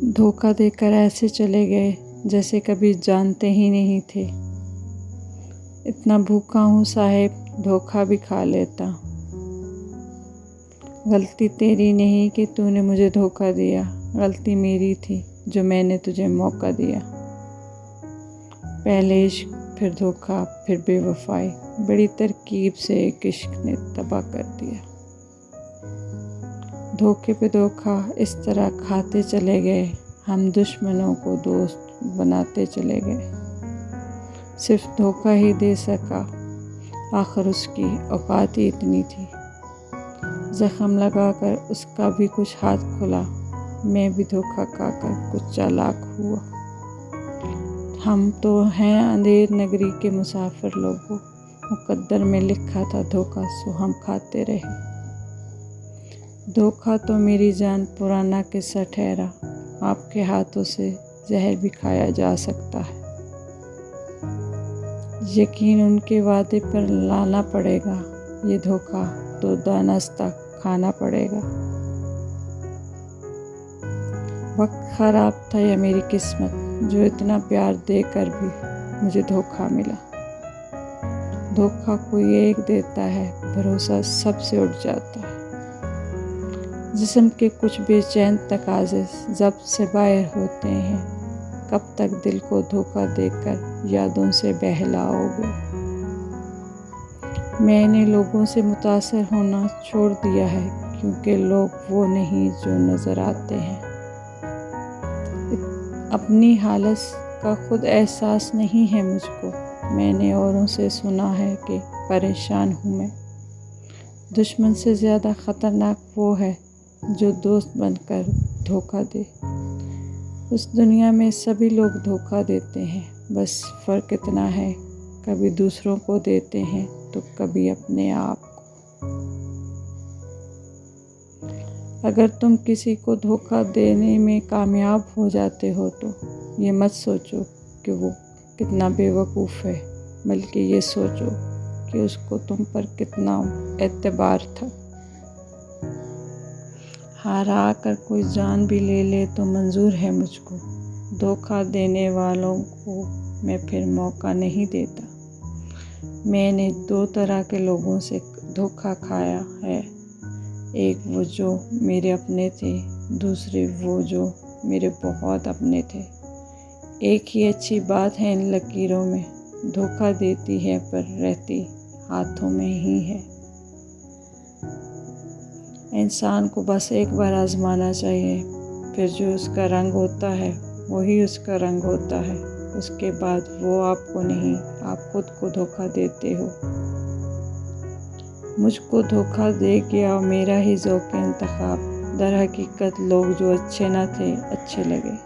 धोखा देकर ऐसे चले गए जैसे कभी जानते ही नहीं थे। इतना भूखा हूँ साहेब, धोखा भी खा लेता। गलती तेरी नहीं कि तूने मुझे धोखा दिया, गलती मेरी थी जो मैंने तुझे मौका दिया। पहले इश्क, फिर धोखा, फिर बेवफाई, बड़ी तरकीब से एक इश्क ने तबाह कर दिया। धोखे पे धोखा इस तरह खाते चले गए, हम दुश्मनों को दोस्त बनाते चले गए। सिर्फ धोखा ही दे सका, आखिर उसकी औकात ही इतनी थी। जख्म लगाकर उसका भी कुछ हाथ खुला, मैं भी धोखा खाकर कुछ चालाक हुआ। हम तो हैं अंधेर नगरी के मुसाफिर लोगों, मुकद्दर में लिखा था धोखा, सो हम खाते रहे। धोखा तो मेरी जान पुराना किस्सा ठहरा, आपके हाथों से जहर भी खाया जा सकता है। यकीन उनके वादे पर लाना पड़ेगा, ये धोखा तो दानस्ता खाना पड़ेगा। वक्त ख़राब था या मेरी किस्मत, जो इतना प्यार देकर भी मुझे धोखा मिला। धोखा कोई एक देता है, भरोसा सबसे उठ जाता है। जिस्म के कुछ बेचैन तकाज़े जब से बाहर होते हैं, कब तक दिल को धोखा देकर यादों से बहलाओगे। मैंने लोगों से मुतासर होना छोड़ दिया है, क्योंकि लोग वो नहीं जो नज़र आते हैं। अपनी हालत का खुद एहसास नहीं है मुझको, मैंने औरों से सुना है कि परेशान हूँ मैं। दुश्मन से ज़्यादा ख़तरनाक वो है जो दोस्त बनकर धोखा दे। उस दुनिया में सभी लोग धोखा देते हैं, बस फ़र्क इतना है, कभी दूसरों को देते हैं तो कभी अपने आप को। अगर तुम किसी को धोखा देने में कामयाब हो जाते हो तो ये मत सोचो कि वो कितना बेवकूफ़ है, बल्कि ये सोचो कि उसको तुम पर कितना एतबार था। हारा कर कोई जान भी ले ले तो मंजूर है मुझको, धोखा देने वालों को मैं फिर मौका नहीं देता। मैंने दो तरह के लोगों से धोखा खाया है, एक वो जो मेरे अपने थे, दूसरे वो जो मेरे बहुत अपने थे। एक ही अच्छी बात है इन लकीरों में, धोखा देती है पर रहती हाथों में ही है। इंसान को बस एक बार आजमाना चाहिए, फिर जो उसका रंग होता है वही उसका रंग होता है। उसके बाद वो आपको नहीं, आप खुद को धोखा देते हो। मुझको धोखा दे गया और मेरा ही ज़ौक़ इंतखाब, दर हकीकत लोग जो अच्छे न थे अच्छे लगे।